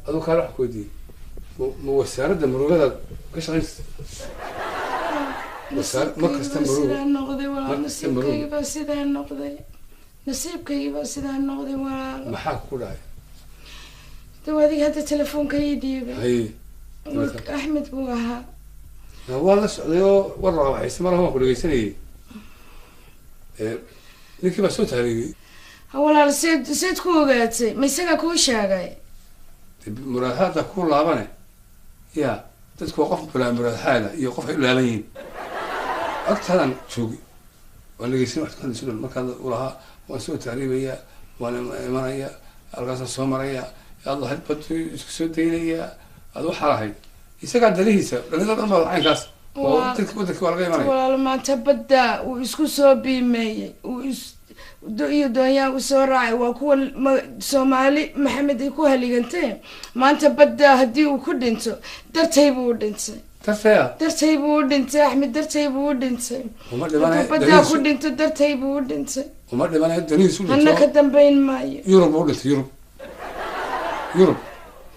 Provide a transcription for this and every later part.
aduu kaala wax kuweydiiyey ma wasaaradda murugada ka shaqaysa ma kasta nasiibkaygiibaa sidaa noqday nasiibkaygiibaa sidaa noqday walaalo maxaa ku dhacay daw adiga hadda telefoonka ii dhiibay axmed buu ahaa waa la socday oo war waxayse malaha waan ku dhegeysanayay ninkii baa soo taariigay walaal seed ku ogaatay ma isagaa kuu sheegay muraadhaada ku laabane ya dadku waa qof bulaa muraadhaada iyo qof ay u laaban yihiin agtaadan joogi waan dhegeysan wax kahadlayso dhan markaad ulahaa waan soo taariibayaa waan imanaya halkaasaan soo maraya alla hadbad isku soo daynayaa aad waxaa lahayd isagaa dalihiisa dhalida dhan baa caynkaas oo dadka wadanka waa laga imanaya walaal maanta badda uu isku soo biimeeyey iyo doonyaa u soo raacay waa kuwa soomaali maxamed ay ku haliganteen maanta badda haddii uu ku dhinto dartay buu u dhintay dartay buu u dhintay axmed dartay buu u dhintay baddaa ku dhinto dartay buu u dhintay uma dhimanay danihiisu hana ka dambayn maayo yurub u dhintay yurub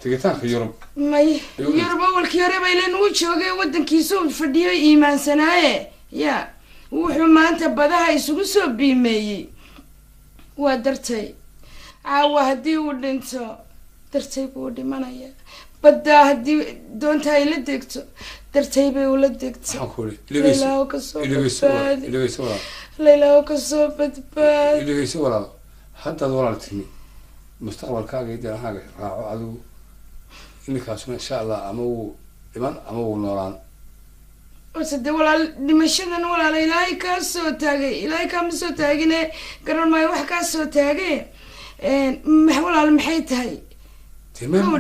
tigitaanka yurub may yurub awalkii hore baylan uu joogay wadankiisu fadhiyo iimaansanaaye ya wuxuu maanta badaha isugu soo biimeeyey waa dartay caawa haddii uu dhinto dartay buu dhimanaya baddaa haddii doonta ay la degto dartay bay ula degto laylaho kasoo badbaadi laylaho kasoo badbaadi iligayso walaal haddaad walaal timi mustaqbalkaaga iyo danahaaga raaco adigu ninkaasuna insha allah ama wuu dhiman ama wuu noolaan ose dee walaal dhimashadan walaala ilaahay kaa soo taagay ilaahay kaama soo taagine garan maayo wax kaa soo taagay walaal maxay tahay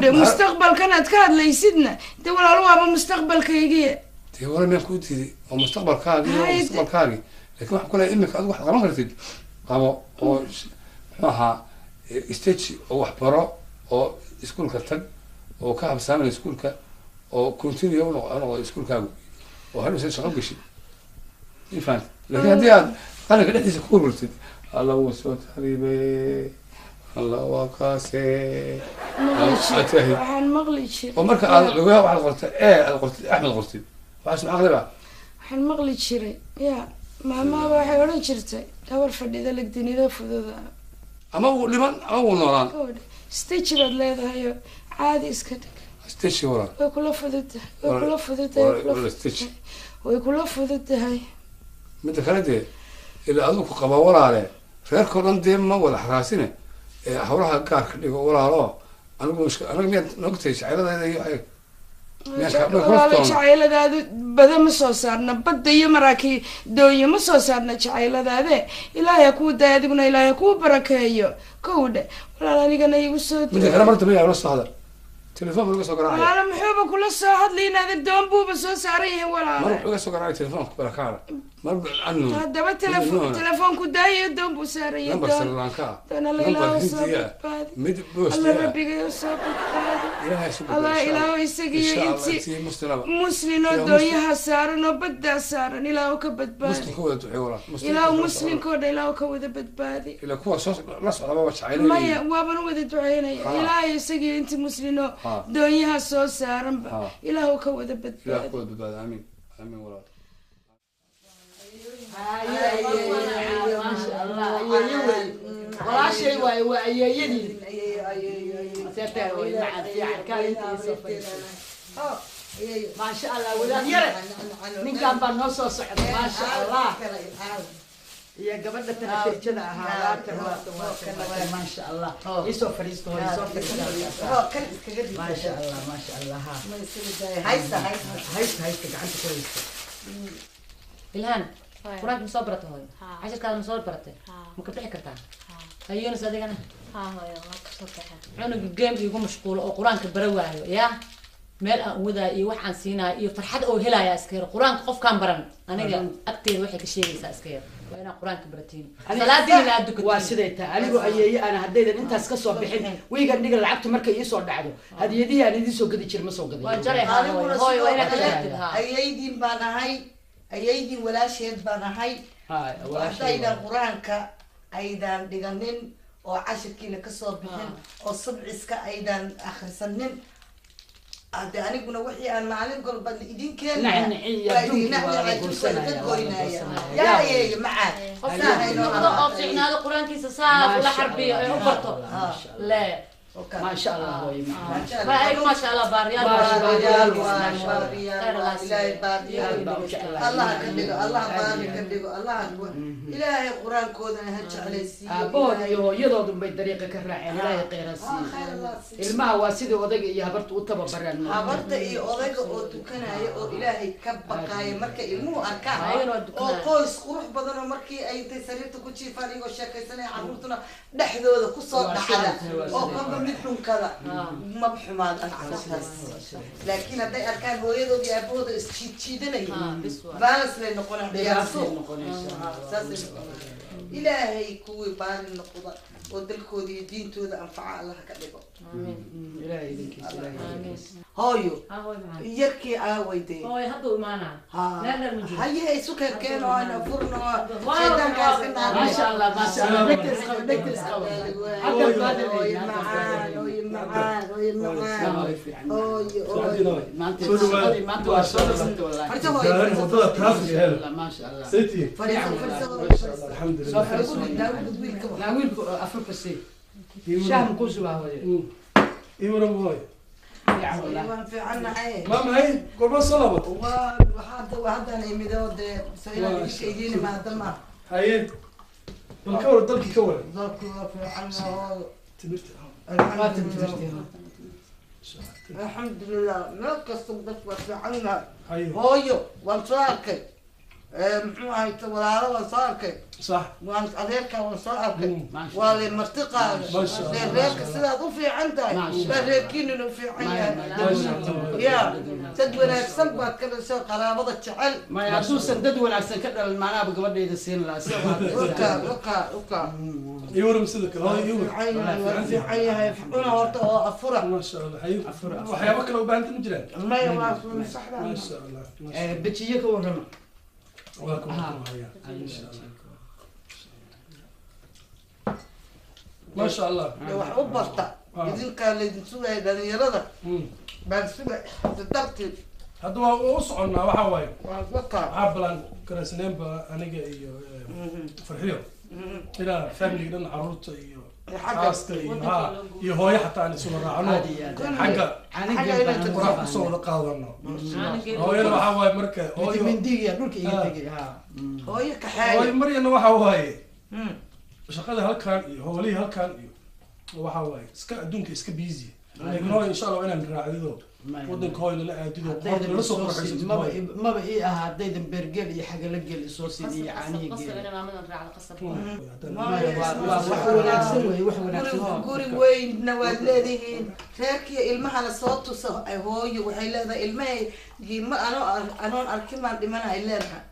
de mustaqbalkan aad ka hadlaysidna dee walaal waaba mustaqbalkaygiye dee wala miyaan kuu diiday oo mustaqbalkaagi mustaqbalkaagi lakin waxaan ku lehay imika adigu waxaad qaban kartid qabo oo muxuu ahaa stage oo waxbaro oo iskuolka tag oo ka habsaaman iskuolka oo continue unoqdo iskuolkaagu oo hadhowsa shaqo geshid infant lakin haddii aad qalinka dhexdiisa ku ururtid alla wuu soo tariibe alla waa kaase waxaan maqli jiray oo marka aad lugaha waxaad qortay aad qortid axmed qortid waxaas macaqliba waxaan maqli jiray ya maamaaba waxay odhan jirtay gabar fadhida legdinida fududa ama wuu dhiman ama wuu noolaan stage baad leedahayo caadi iska dhig stage walaal way kula fududahay way kula fududahay way kula fududahay midda kale dee ilaa adigu ku qaba walaale reerkao dhan dee ma wada xaraasine hawlaha gaarka dhigo walaalo anigu anaga miyaad noogtahay jacayladeeda iyo walaalo jacayladaadu bada ma soo saarna badda iyo maraakii doonya ma soo saarna jacayladaade ilaahay ha kuu daay adiguna ilaahay ha kuu barakeeyo kowdhe walaal anigana igu soo midda kale marta miyaa la socda telefoon buu iga soo garaacay walaalo muxuuba kula soo hadlay inaada doon buuba soo saaran yahay walaalo mar wuxuu iga soo garaacay telefoonka barakaada mar anu haddaba telefoonku daayo doon buu saaran yahay number sirlanka doona laylaha soo badbaadi mid boos alla rabbigayo soo badbaadi allah ilaaho isagiyo inti muslin oo doonyaha saaran oo baddaa saaran ilaaho ka badbaadi ilaaho muslinkoo dhan ilaaho ka wada badbaadi ila kuwa soo la socdaba waa jacayl maya waaban u wada duceynaya ilaahay isagiyo inti muslino doonyaha soo saaranba ilaahu ka wada badbaadi amiin amiin walaal walaashay waay waa ayeeyadii maasha allah wadaad yare ninkan baa noo soo socda maasha allah iyo gabadha tanatirjada ahaa maasha allah isoo fadhiisto isoo fadhiisto maasha allah maasha allah haysta gacanta ku haysta ilhaan quraanka ma soo barata hooyo cashirkaada ma soo baratay ma ka bixi kartaa ayunas adigana cunuga game igu mashquulo oo quraanka bara waayo yaa meel aan wadaa iyo wax aan siinaayo iyo farxad oo helaya iska yar quraanka qofkaan baran aniga agteeda waxay ka sheegaysaa iska yar waa inaan quraanka baratiin salaadiina aad dukato waa siday tahay anigu ayeeye aan haddaydan intaas ka soo bixin wiigan dhiga lacagtu markay ii soo dhacdo hadiyadihii aan idin soo gadi jir ma soo gaday waa jaray hooyo waa inaad ka jaartid haa ayeydin baan ahay ayeydin walaasheed baan ahay haddaydan qur-aanka aydan dhiganin oo cashirkiina kasoo bixin oo sabciska aydan akhrisanin hade aniguna wixii aan maalin golba idin keenayagoynaya macaa oo ficnaado qur-aankiisa saa ula xarbiyo ay u barto le ما شاء الله هو ما شاء الله باريال الله كدغ الله بارك كدغ الله إلهي قرآن كودنا هجعليسي أبوه يدودن بي طريقة كراعين إلهي قيراسي الماء واسيد أودق إيا هبرت أتبا بران هبرت إيا أودق أتوكنا إيا إلهي كبقايا مركا إلمو أركان أو قويس قروح بدنا مركي أي تسريرتو كوشي فاريغو شاكيساني عمرتنا نحذو ذا كسور نحذا أو كنبا مثلهم كذا ما بحماد أنا عرفتها لكن هذا أركان هو يدو بيعبود استشيدنا بس لنقول بيعصو إلهي كوي بار النقطة ودلكو دي دين تودا أنفع الله كذبه إلهي ذنك إلهي هايو يركي آويدي هاي هذا معنا لا لا نجوا هاي سكر كانوا أنا فرنا شيطان كاسنا ما شاء الله ما شاء الله نكتس قوي هاي معان معاه هوي معاه ما شاء الله سيتي الحمد لله لا ويلكو افريقيا سي شام كوسو هوي ايوه بوي في عنا ايه ماما هي قربان صلبت وهذا انا يمدود سوينا كيدين مع دمار هاي بالكور ضلك كور ضرب في عنا تبرت الحمد لله ما قصدك بس عنا ايوه هويو وانصارك محو هاي ولا وانصارك صح وان أذيرك وانصارك واللي مرتقى ما شاء الله ذيك سلا ضفي عندها ذيكين إنه في عينها يا تدور السبب كذا سو قرابة تعل ما يعرفوا سدد ولا سكر المعنى بقبل يد السين لا وكا يورم سلك هاي يورم في عينها يفحقونها ورطة أفرح ما شاء الله حي وحيابك لو بانت مجرد ما يواصل صح ما شاء الله بتشيك ورما واكم هيا ما شاء الله wax u barta idinka leedin sugay dhalinyarada baan sugay dadabti hadda waa u soconnaa waxaa waaye waka waxaa balan karaasneenba aniga iyo farxiyo ilaa family dhan caruurta iyo xaaska iyo hooyo xataa aan isula raacno xagga quraaf kusoo wada qaadano hooyana waxaa waaye marka mindiga dhulka iga tegay hooyo kaxeey hooyo maryana waxaa waaye shaqada halkan iyo howlihii halkan iyo waxaa waaye iska adduunka iska busy laakiin hooyo insha allah inaan raacdido waddanka hooyo lala aadido qorta lala soo qorxaysato maba ii aha haddaydan beergel iyo xagala gel soo sidiyo caanihi guri weynna waad leedihiin reerkiiyo ilmahana soo tuso ay hooyo waxay leedahay ilmahay anoon arkin baan dhimanahay leedahay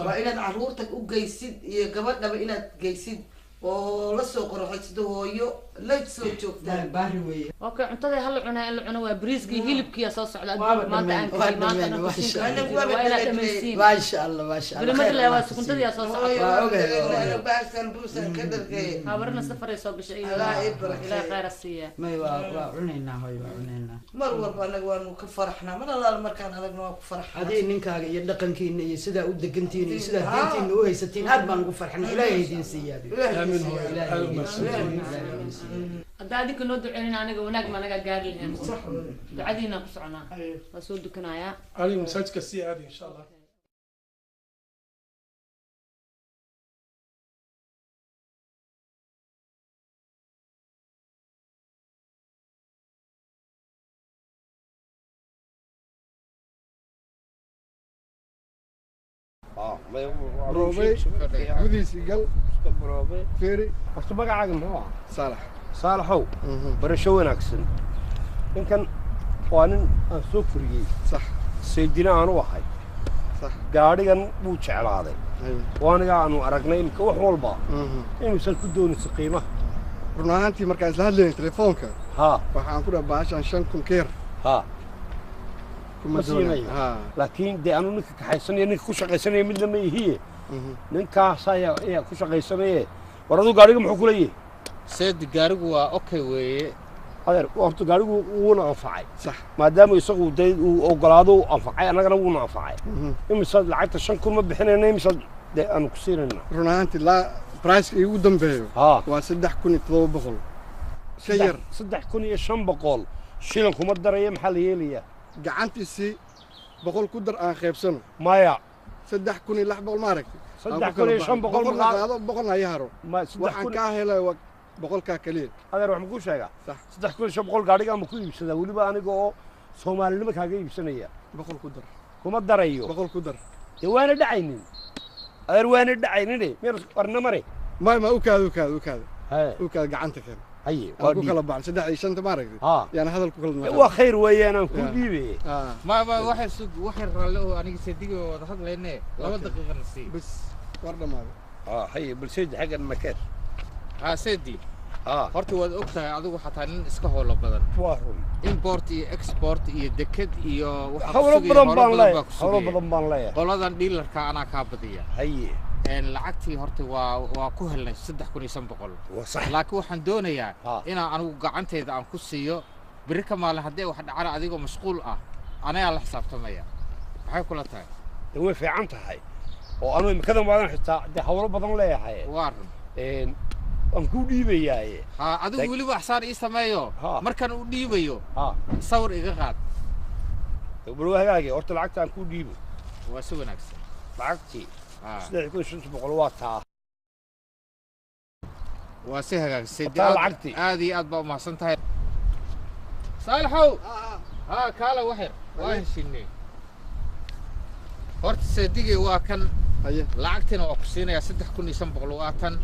waa inaad caruurta u geysid iyo gabadhaba inaad geysid oo la soo qorxaysido hooyo la soo joogtaan baari weeye okay cuntada hal cunaa in la cuno waa bariiska iyo hilibkiya soo socda maanta aan kali maanta ma sha Allah ma sha Allah bilmad la waa cuntada soo socda baasan buusan ka dhargay habarna safar ay soo gashay ilaa khayr asiya may waa cunaynaa hooyo waa cunaynaa mar walba anaga waanu ka faraxnaa mar alla markaan adagna waa ku faraxnaa hadii ninkaaga iyo dhaqankiina iyo sida u degantiin iyo sida diintiina u haysatiin aad baan ugu farxnaa ilaahay idin siiyaad aamin hooyo hadda adinka noo duceynina aniga wanaag ma naga gaari lahayn ducadiina ku soconaa waa soo dukanayaa ali masaajidka sii aadi insha allah بروبي جوديس قال بروبي فيري وقت بقى عاقل ما صالح صالحو برشوين أكسن يمكن وأنا أسوق فريق صح سيدنا أنا واحد صح قاعد كان بوش على هذا أيوة وأنا قاعد أرقنا يمكن وحول با يمكن كدون السقيمة رنانتي مركز هذا تليفونك ها waxaan ku dhabaashan 5 keer ها مسيني لكن دي أنا نك كحسني نك كوش قيسني من لما هي نك سايا إيه كوش قيسني وردو قاريق محكولي سيد قاريق أوكي وي هذا وقت قاريق ونا أنفعي صح ما دام يسقوا دي وقلادو أنفعي أنا قلنا ونا أنفعي مثل لعبت الشن كل ما بحنا مثل ده أنا كسيرنا رنانتي لا برايس يودم بيو وصدح كوني طلب بقول شير صدح كوني شن بقول شيلكم الدرية محلية ليه gacantiisii boqol ku dar aan qaybsano maya 3,600 ma aragtay 3,500 qaado boqolna yaharo waxaan ka helay boqolka kaliya adeer wax ma ku sheega sax 3,500 gaariga ma ku iibsada waliba aniga oo Soomaalnimo kaaga iibsanaya boqol ku dar kuma darayo boqol ku dar waana dhacaynin adeer waana dhacaynin meer warna mare ma u kaado gacanta keen هاي أقول كلا بعد سدح شنت ما ركض يعني هذا الكل هو خير ويانا كل بيبي ما واحد سوق واحد رالو أنا صديقي وضحك لنا لو دقيقة نسي بس ورنا ما هاي بالسيد حق المكان سيدي horta waad ogtahay adigu xataa nin iska howlo badan import iyo export iyo deked iyo waxa howlo badan baan leeyahay qoladan dealerka anaa ka badiya lacagtii horta waa ku helnay 3500 صح laakiin waxaan doonayaa inaan anigu gacanteyda aan ku siiyo biri ka maalin haddii wax dhacana adigoo mashquul ah anaga la xisaabtamaya maxay kula tahay way fiican tahay oo anu imikadan waadan xitaa hawlo badan leeyahay waaran aan ku dhiibayaa adigu weliba axsaan ii sameeyo markaan u dhiibayo sawir iga qaad bal wahagaagi horta lacagtaan ku dhiibo waa si wanaagsan lacagtii 3500 waa taa waa si hagaagsan aad iyo aad baa u mahadsan tahay saalaxow kaala waxyar waa heshiinay horta seedigay waa kan lacagtina waa ku siinayaa 3500 waa tan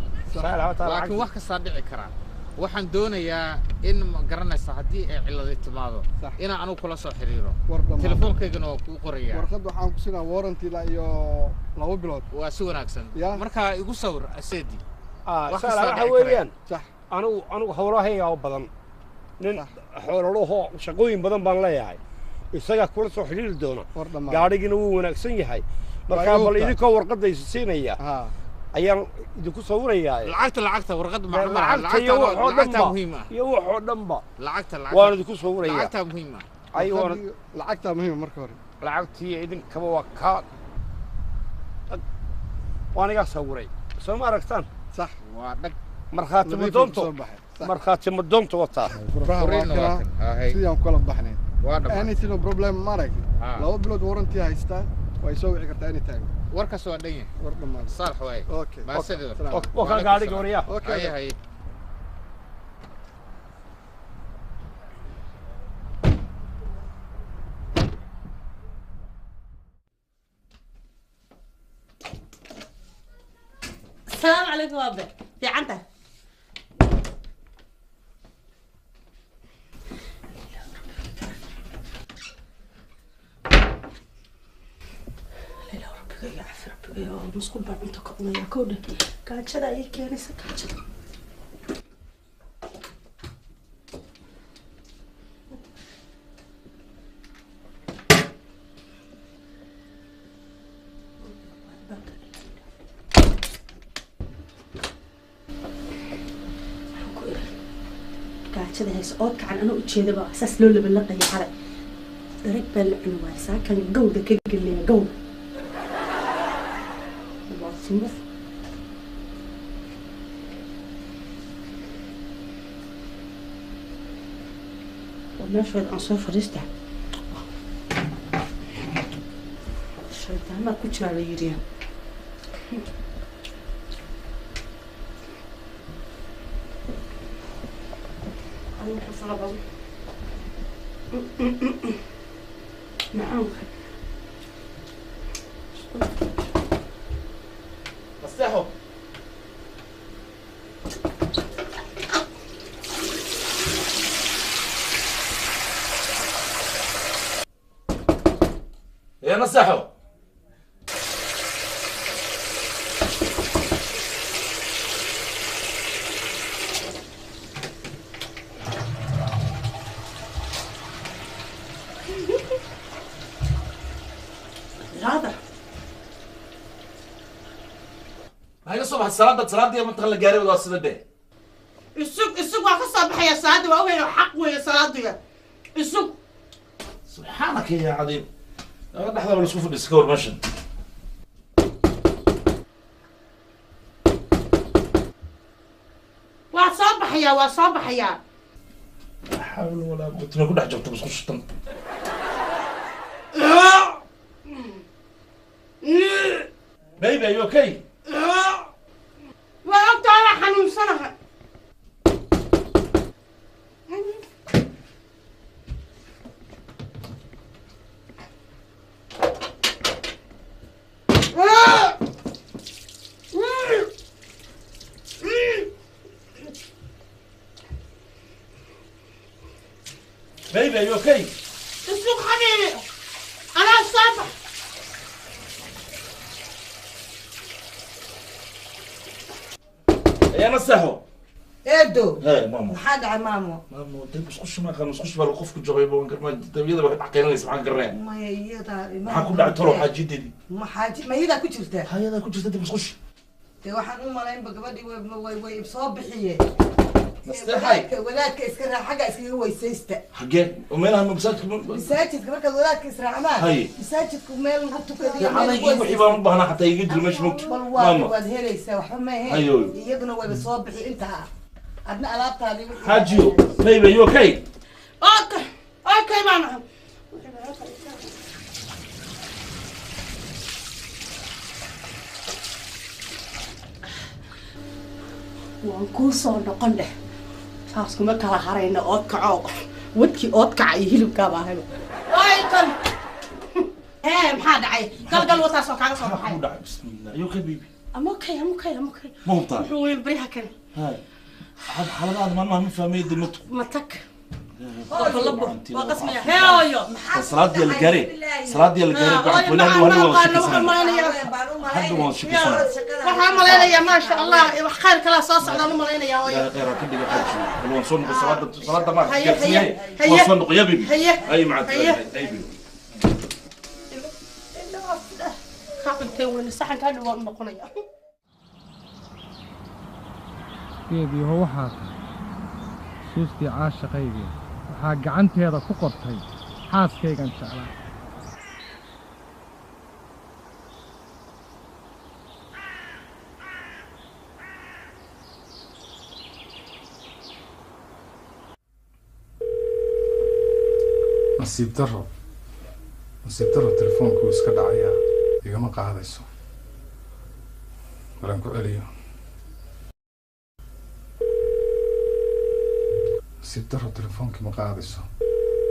laakiin wax kastaa dhici karaa waxaan doonayaa in ma garanaysa haddii ay cilad timaado inaan anigu kula soo xiriiro telefoonkaygana waa kuu qorayaa warqad waxaan ku siinaa warranty la iyo 2 bilood waa si wanaagsan marka igu sawir aseedi waxa weeyaan anigu hawlahayga oo badan nin xoolaho shaqooyin badan baan leeyahay isaga kula soo xiriiri doona gaadhigina wuu wanaagsan yahay marka bal idinkoo warqadaysa siinaya ayaan idinku sawirayaa lacagta warqad lacagta muhiim ah iyo wax oo dhanba lacagta waan idinku sawirayaa lacagta muhiim ah ay lacagta muhiim marka hore lacagtii idinkaba waa ka waan iga sawiray soo ma aragtaan صح وعندك مرخاتي مدونتو مرخاتي مدونتو وتا سيدان كلا بحنين اني تينو بروبلم مارك لو بلود ورنتي هايستا way soo wici kartaa any time warka soo dhayn war dhamaan صالح way okay ma sidoo oo ka gaari gooriya okay hay السلام عليكم بابا في عندك ليلى ربك يعافي ربك يا مسكون بعد انت قضنا يا كوده قاعد شدا هيك يا نسا قاعد شدا كذا هيس أوك عن أنا أتشيد بقى أساس لولا باللقة يا حرق درك بالعنوان ساكن جودة كيك اللي جودة بس والله شوية أنصاف فريستة شوية ما كنتش على يريا نعم مسحوا يا مسحوا هاي الصبح الصلاة دي منطقة الجاري ولا الصلاة دي السوق وقصة بحياة صلاة وأوين حق ويا صلاة دي السوق سبحانك يا عظيم لحظة ولا نشوف الديسكور ماشي وصبح يا لا حول ولا قوة إلا بالله جبت بس خش طن بيبي are you okay وقت أنا حنون سنة بيبي are you okay السوق حبيبي أنا الصبح يا مسحوا ايدو هاي ماما محاد على ماما ماما انت مش خش ما كان مش خش بلا خوفك جويبه ونقر تبيض واحد حقينا ليس معاك قرين ما يدا ما كنا على تروح جديد ما حاجه ما يدا كجرتا هاي يدا كجرتا انت مش خش dee waxaan u malaynba gabadhii way soo bixiyeen nasteexay wadaadka iska raac xagga iskaga weysaysta xagee meelaha masaajidka markaad wadaadka israacdaan masaajidku meel lagu tukadiyo wixii baan u baahnaa xataa iga jiro meesha mogto waad helaysaa waxba ma ahayn iyaduna wayba soo bixi intaa adna alaabtaadii hajiyo baby you okay okay mama waan kuu soo noqon dheh saas kuma kala harayna ood kaco wadkii ood kaca iyo hilibkaaba ahayba waykan maxaa dhacay galgal wataas oo kaaga soo baxay bismillah you okay baby I'm okay ma hubtaa muxuu weyn bariha kan xaaladaada maalmaha ma fahmay dimatu matak salaadii la gaaray bacad walahi waxaan malaynayaa maasha allah wax khayr kala soo socdaan u malaynayaa hooyo khayr ka dhiga xaji walwan soo noqo salaada ma gaarsiiyay waa soo noqo yabi ay macad ay bi ka intee weyn saxan ka dhawaan noqonaya geedii ho waxaa suustii caashaqaygii waxaa gacanteeda ku qortay xaaskaygan jeclaa nasiib daro telefoonku iska dhacayaa igama qaadayso walaan ku celiyo nasiib daro telefoonkii ma qaadayso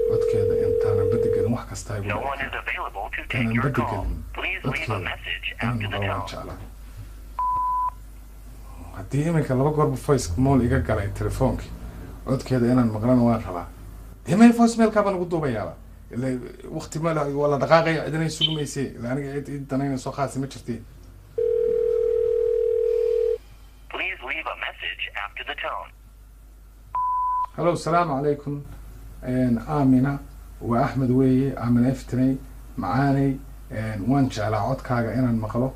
codkeeda intaanan badigelin wax kasta ay intaanan badigelin codkeeda inaan maqlo waan jeclaa haddii iminka 2 goorba voice mool iga galay telefoonkii codkeeda inaan maqlana waan rabaa imay voice mailka baan ugu duubayaaba ilaa waqti ma wala dhaqaaqay cidina sugumaysay ilaa aniga cid danayna soo qaasi ma jirtay Please leave a message after the tone. Hello, السلام عليكم. آمنة وأحمد ويي آمنة افتني معاني وان جعل عود كاغا إنا المقلو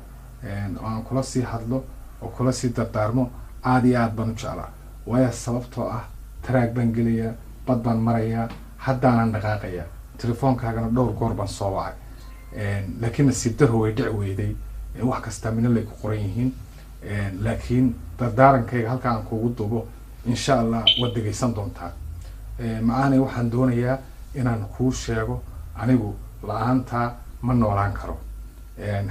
وان كلاسي هادلو وكلاسي دردارمو عادي عاد بانو جعلا ويا السببتو تراك بانجليا بدبان مريا حدانا دقاقيا تليفون كاغا دور قربان صواعي لكن السيبتر هو يدع ويدي wax kasta min lay ku qoran yihiin laakiin dardaaranka halka aan kugu duubo insha Allah wad dhageysan doontaa maana waxaan doonayaa inaan ku sheego anigu la'aanta ma noolaan karo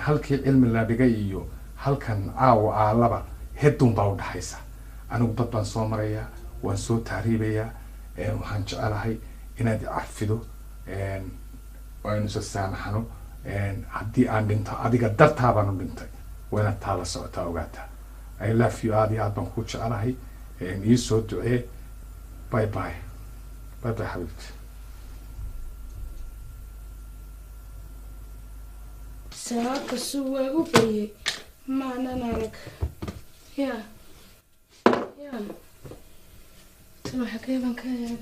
halkii cilmi la dhigay iyo halkan aalaba heedun baa u dhaxaysa anigu dad baan soo maraya waan soo taariibaya waxaan jecelahay inaad cafido waan soo saamaxano haddii aan dhinto adiga dartaa baan u dhintay wayna taa la socotaa ogaata I love you aad iyo aad baan ku jecelahay ii soo ducee bye bye حبيبتي ساعة السوى وبي معنا نارك يا سمح كيفن كان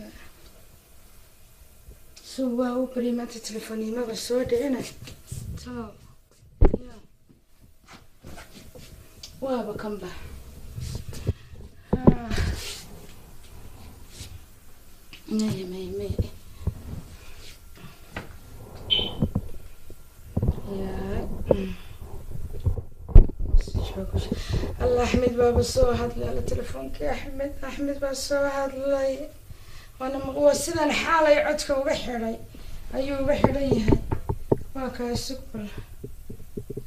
سوى وبري ما تتلفوني ما بسود هنا تو يا وابا كم به مي يا الله أحمد بابا صوهد لي على تلفونك يا أحمد بابا صوهد لي وأنا مغوصلة الحالة يعدك وبحري أيوه بحري هاي واكا سكبر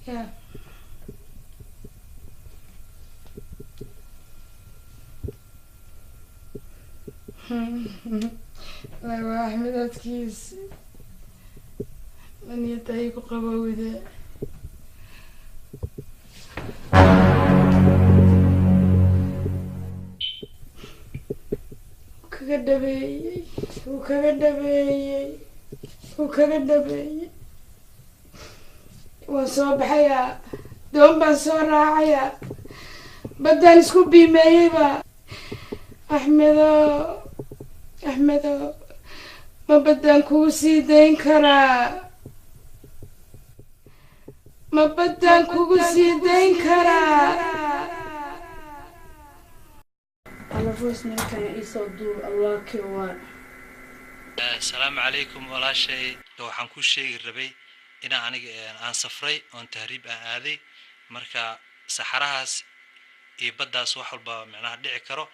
يا لا أحمد أتكيس من يتهيك قبوي ذا وكذبي وصوب حياة دوم بصور راعية بدل سكوبي ميبا أحمد ما بدن كوسي دين كرا ما بدن كوسي دين كرا voice ninkan isoo duub allah kewaa السلام عليكم ولا شيء لو حنكون شيء ربي إنا أنا سفري أن تهريب هذه مركا سحرهاس يبدأ صوح البا معناها دعي كرو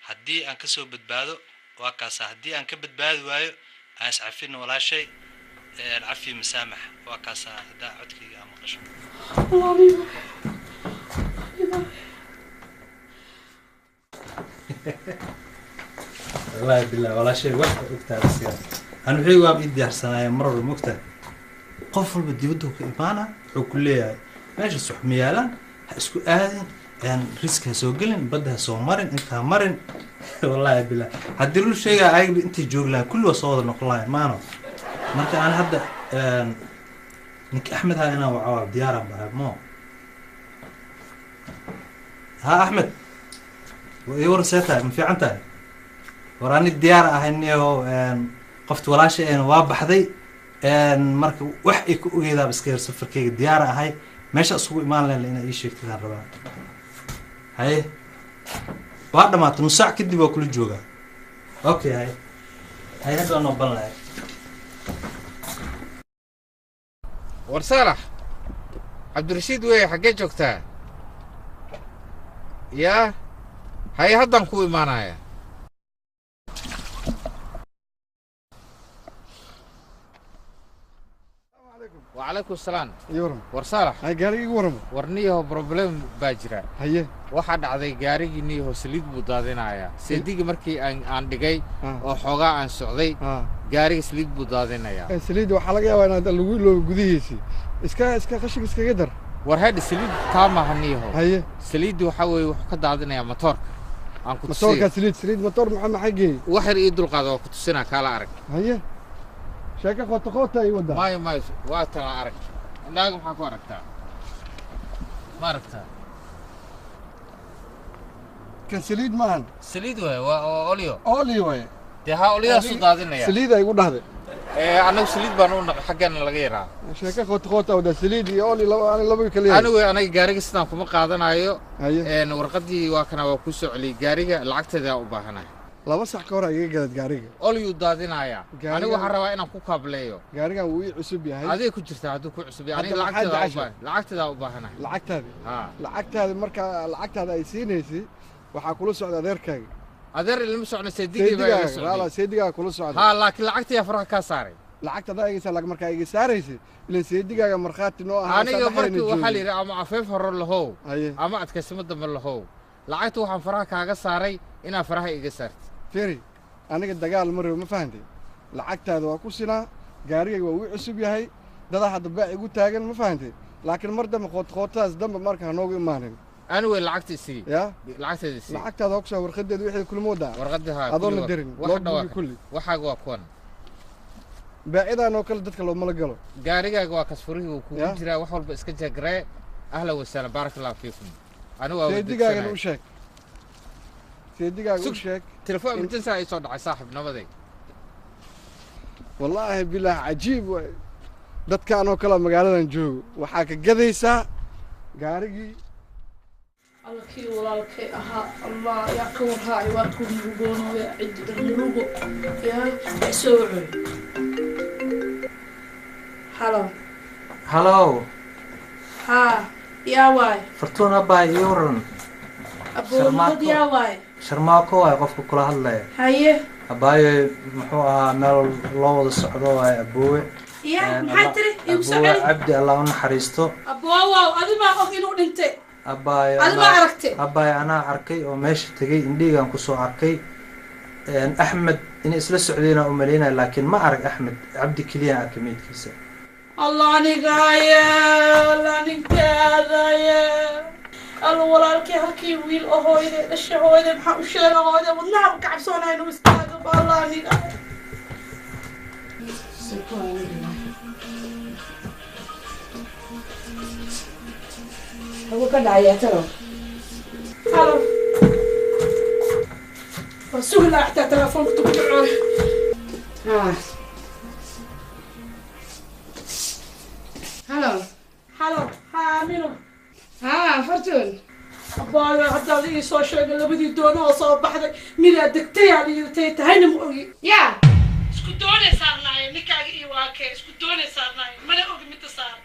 هدي أنكسو بدبادو وكاسا هدي أنك بدبادو وايو أنس عفين ولا شيء العفي مسامح وكاسا دا عدكي أما قشو والله بالله ولا شيء واحد أكتر السيارة أنا حي واب إدي أحسن مرة مكتر قفل بدي بده كإيمانه وكلية ماشي الصح ميالان اسكو آذن يعني ريسك سوقلن بدها سو مرن أنت مرن والله بالله هديروا شيء عايب أنت جوجلا كله صوت نقلاي ما مرت أنا هبدأ نك أحمد هاي أنا وعواب ديارة بعد مو ها أحمد ويور سيتها من في عنتها وراني الديار أهني قفت ولا شيء أنا وابح ذي مركب وحي كوجيدا بس كير سفر كي الديار هاي ماشي أسوق إيمان لأن أي شيء كذا ربع هاي بعد ما تنصع كدي بكل جوجا أوكي هاي هذا أنا بلاه ورسالة عبد الرشيد وين حقين جوكتها يا هاي هذا نكوي معنا وعليكم السلام يورم ورسالة هاي قاري ورم ورنيه بروبلم باجرة هي واحد عذي قاري نيه سليد بدادنا يا سيدي مركي عن دقي أو حقا عن سعودي قاري سليد بدادنا يا سليد وحلقة وانا اللي جديسي اسكا خشك اسكا قدر ورهاد سليد تامة هنيه هي سليد وحوي وحكد عذنا يا موتور موتور كسليد موتور محمد حقي وحر يدل قاضي وقت السنة كلا عرق هي شاكا خوتا يودا ماي واتنا عرق ناقم حكوا عرقتها ما عرقتها كان سليد مان سليد وأوليو وي تها أوليو صدادنا يا سليد أي قول هذا أنا سليد بانون حقنا لغيرها شاكا خوتا ودا سليد أولي أنا لا بيكليه أنا قارق استنا كم قاعدنا أيو إن ورقتي وكنا وكوسو علي قارق العقد ذا وباهنا laba sax ka hor ayay galad gaariga olyu daadinaya anigu waxaan rabaa inaan ku kaableeyo gaariga wuu cusub yahay adeeg ku jirta haduu ku cusub yahay lacagtada u baahana lacagtaada marka lacagtaada ay siinaysi waxa kula socda adeerkaaga adeer ilmo socno seediga kula socda ha laakiin lacagtii faraha ka saaray lacagtada ayaysa lag marka ay saaraysi ilaa seedigaaga marxaati noo ahaa aniga markii waxa la yiraahdaa ama afeef horo lahow ama adkaysimo dambe lahow lacagtu waxaan faraha kaaga saaray inaa faraha iga saartay فيري أنا قد دجال مرة ما فهمتي لعقت هذا وكوسنا جاري وعصب ياهي ده حد بقى يقول تاجن ما فهمتي لكن مرة ما خطاز دم مركها نوجي مانين أنا وين لعقت السي يا لعقت السي لعقت هذا وكسر ورقد واحد كل مودة ورقدها أظن درين واحد كله واحد واقون بعيدا أنا وكل دتك لو ملقلو جاري جوا كسفوري وكوجرا وحول بس كجا جرا أهلا وسهلا بارك الله فيكم أنا وأودي جاري وشك سيدي وشك تلفون من تنسى يصعد على صاحب نبضي والله بالله عجيب دت كانوا كلام مقالنا نجو وحاك قديسة قارقي الله كي ولا كي الله يا كور هاي واتكم يقولون ويعد الروبو يا سوعي هلو ها يا واي فرتونا باي يورن أبو محمد يا واي شرماكو واي قفكو كلا هدلاي هايه أباي محوها مال الله وضع الصعودة واي أبوي يا محاتري أبوي عبدي الله ونحريستو أبوي واو أدي ما أخينو انت أباي أدي ما عركتي أباي أنا عركي وماشي تجي إنديجا كسو عركي أحمد إني إسلا سعودينا أملينا لكن ما أعرف أحمد عبدي كليا أكميد كيسا الله نقايا الله نقايا الولالكي هكي ويل أهويدي الشهويدي محاو الشيء أهويدي والنعم كعبسونا إنو مستاقب الله نقايا هو كان عيا ترى هلو وسوق لا حتى تلفونك تقطعوه هلو هلو ها منو ها فرتون abaayo haddaad ii soo sheegay labadii doono oo soo baxday midaa degtay aad iirtay tahayna ma ogi yaa isku doonay saarnaaye ninkaaga iyo waa kee isku doonay saarnaaye mana ogi midda saar